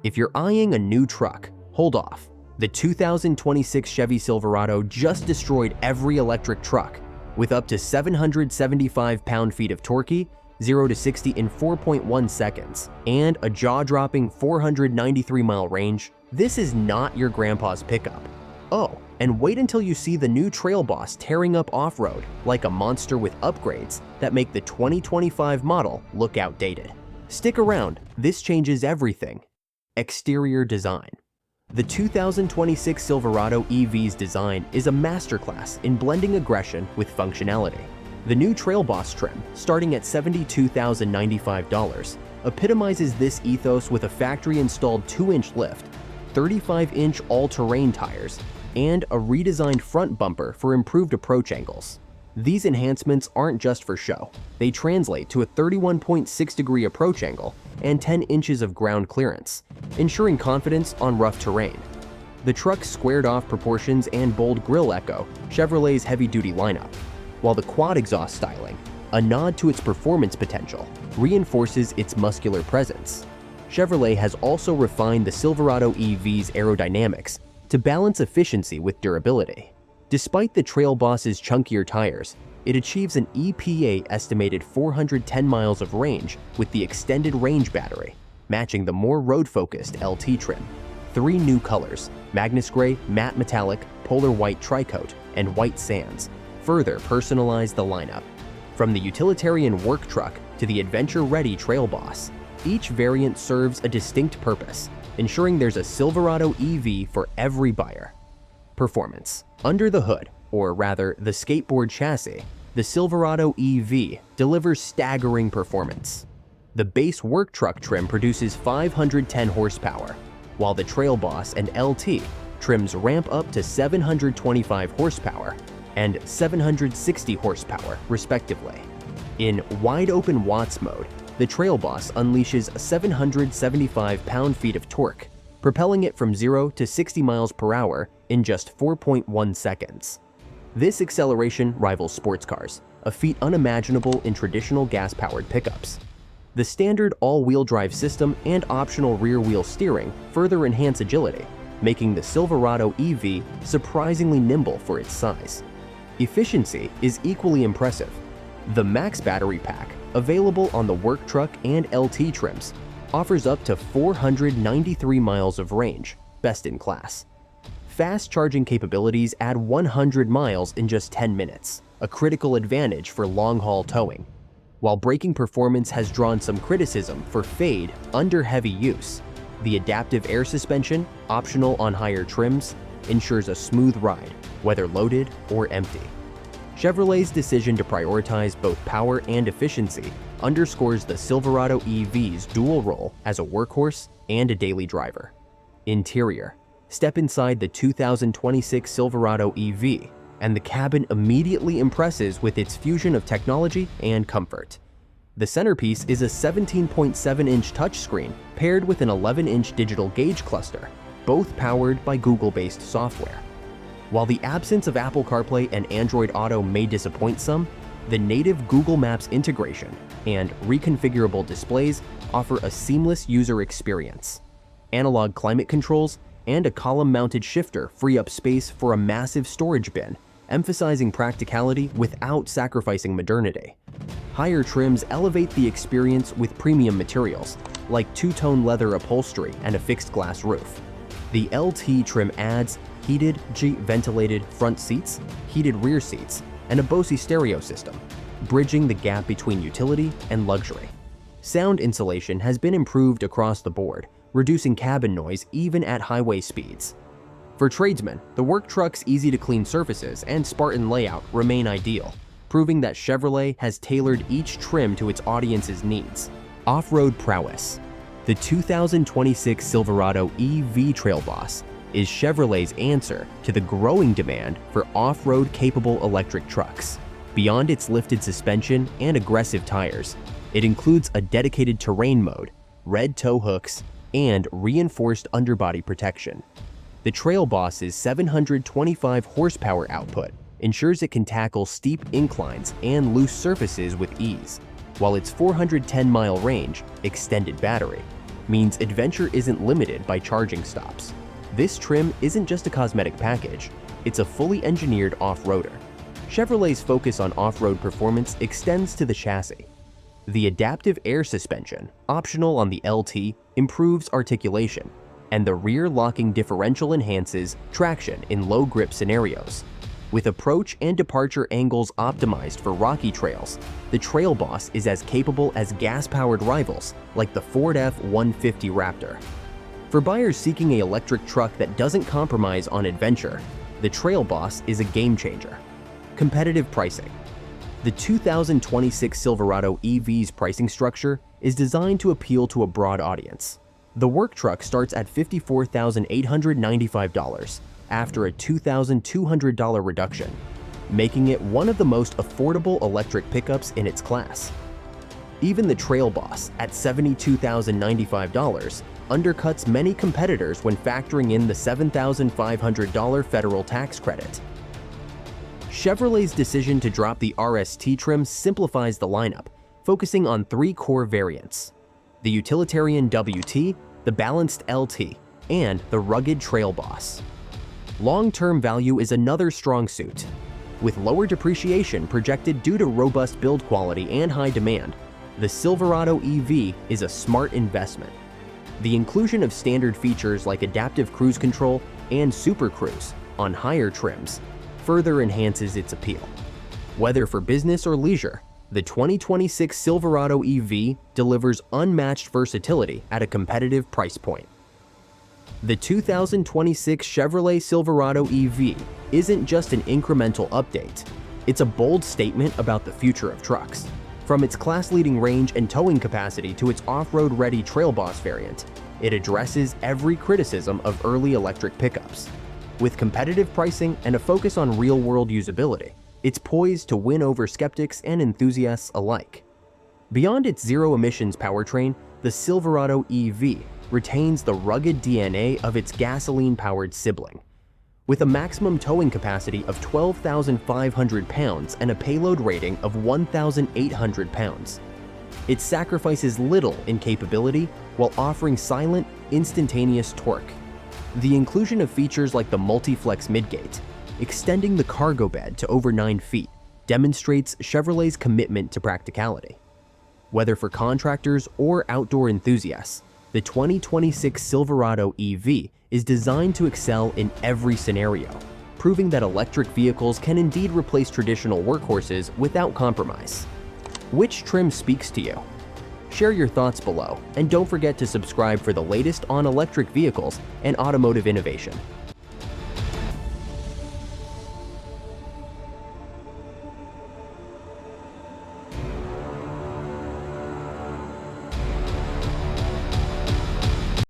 If you're eyeing a new truck, hold off. The 2026 Chevy Silverado just destroyed every electric truck with up to 775 pound-feet of torque, 0 to 60 in 4.1 seconds, and a jaw-dropping 493-mile range. This is not your grandpa's pickup. Oh, and wait until you see the new Trail Boss tearing up off-road like a monster with upgrades that make the 2025 model look outdated. Stick around, this changes everything. Exterior design. The 2026 Silverado EV's design is a masterclass in blending aggression with functionality. The new Trail Boss trim, starting at $72,095, epitomizes this ethos with a factory-installed 2-inch lift, 35-inch all-terrain tires, and a redesigned front bumper for improved approach angles. These enhancements aren't just for show. They translate to a 31.6-degree approach angle and 10 inches of ground clearance, ensuring confidence on rough terrain. The truck's squared-off proportions and bold grille echo Chevrolet's heavy-duty lineup, while the quad exhaust styling, a nod to its performance potential, reinforces its muscular presence. Chevrolet has also refined the Silverado EV's aerodynamics to balance efficiency with durability. Despite the Trail Boss's chunkier tires, it achieves an EPA-estimated 410 miles of range with the extended range battery, matching the more road-focused LT trim. 3 new colors, Magnus Gray, Matte Metallic, Polar White Tricoat, and White Sands, further personalize the lineup. From the utilitarian work truck to the adventure-ready Trail Boss, each variant serves a distinct purpose, ensuring there's a Silverado EV for every buyer. Performance. Under the hood, or rather the skateboard chassis, the Silverado EV delivers staggering performance. The base work truck trim produces 510 horsepower, while the Trail Boss and LT trims ramp up to 725 horsepower and 760 horsepower, respectively. In wide-open watts mode, the Trail Boss unleashes 775 pound-feet of torque, propelling it from 0 to 60 miles per hour in just 4.1 seconds. This acceleration rivals sports cars, a feat unimaginable in traditional gas-powered pickups. The standard all-wheel drive system and optional rear-wheel steering further enhance agility, making the Silverado EV surprisingly nimble for its size. Efficiency is equally impressive. The max battery pack, available on the work truck and LT trims, offers up to 493 miles of range, best in class. Fast charging capabilities add 100 miles in just 10 minutes, a critical advantage for long-haul towing. While braking performance has drawn some criticism for fade under heavy use, the adaptive air suspension, optional on higher trims, ensures a smooth ride, whether loaded or empty. Chevrolet's decision to prioritize both power and efficiency underscores the Silverado EV's dual role as a workhorse and a daily driver. Interior. Step inside the 2026 Silverado EV, and the cabin immediately impresses with its fusion of technology and comfort. The centerpiece is a 17.7-inch touchscreen paired with an 11-inch digital gauge cluster, both powered by Google-based software. While the absence of Apple CarPlay and Android Auto may disappoint some, the native Google Maps integration and reconfigurable displays offer a seamless user experience. Analog climate controls and a column-mounted shifter free up space for a massive storage bin, emphasizing practicality without sacrificing modernity. Higher trims elevate the experience with premium materials, like two-tone leather upholstery and a fixed glass roof. The LT trim adds heated, ventilated front seats, heated rear seats, and a Bose stereo system, bridging the gap between utility and luxury. Sound insulation has been improved across the board, reducing cabin noise even at highway speeds. For tradesmen, the work truck's easy-to-clean surfaces and Spartan layout remain ideal, proving that Chevrolet has tailored each trim to its audience's needs. Off-road prowess. The 2026 Silverado EV Trail Boss is Chevrolet's answer to the growing demand for off-road capable electric trucks. Beyond its lifted suspension and aggressive tires, it includes a dedicated terrain mode, red tow hooks, and reinforced underbody protection. The Trail Boss's 725 horsepower output ensures it can tackle steep inclines and loose surfaces with ease, while its 410-mile range, extended battery, means adventure isn't limited by charging stops. This trim isn't just a cosmetic package, it's a fully engineered off-roader. Chevrolet's focus on off-road performance extends to the chassis. The adaptive air suspension, optional on the LT, improves articulation, and the rear locking differential enhances traction in low-grip scenarios. With approach and departure angles optimized for rocky trails, the Trail Boss is as capable as gas-powered rivals like the Ford F-150 Raptor. For buyers seeking an electric truck that doesn't compromise on adventure, the Trail Boss is a game-changer. Competitive pricing. The 2026 Silverado EV's pricing structure is designed to appeal to a broad audience. The work truck starts at $54,895 after a $2,200 reduction, making it one of the most affordable electric pickups in its class. Even the Trail Boss at $72,095 undercuts many competitors when factoring in the $7,500 federal tax credit. Chevrolet's decision to drop the RST trim simplifies the lineup, focusing on 3 core variants: the utilitarian WT, the balanced LT, and the rugged Trail Boss. Long-term value is another strong suit. With lower depreciation projected due to robust build quality and high demand, the Silverado EV is a smart investment. The inclusion of standard features like adaptive cruise control and Super Cruise on higher trims further enhances its appeal. Whether for business or leisure, the 2026 Silverado EV delivers unmatched versatility at a competitive price point. The 2026 Chevrolet Silverado EV isn't just an incremental update, it's a bold statement about the future of trucks. From its class-leading range and towing capacity to its off-road ready Trail Boss variant, it addresses every criticism of early electric pickups. With competitive pricing and a focus on real-world usability, it's poised to win over skeptics and enthusiasts alike. Beyond its zero-emissions powertrain, the Silverado EV retains the rugged DNA of its gasoline-powered sibling. With a maximum towing capacity of 12,500 pounds and a payload rating of 1,800 pounds, it sacrifices little in capability while offering silent, instantaneous torque. The inclusion of features like the multi-flex midgate, extending the cargo bed to over 9 feet, demonstrates Chevrolet's commitment to practicality. Whether for contractors or outdoor enthusiasts, the 2026 Silverado EV is designed to excel in every scenario, proving that electric vehicles can indeed replace traditional workhorses without compromise. Which trim speaks to you? Share your thoughts below, and don't forget to subscribe for the latest on electric vehicles and automotive innovation.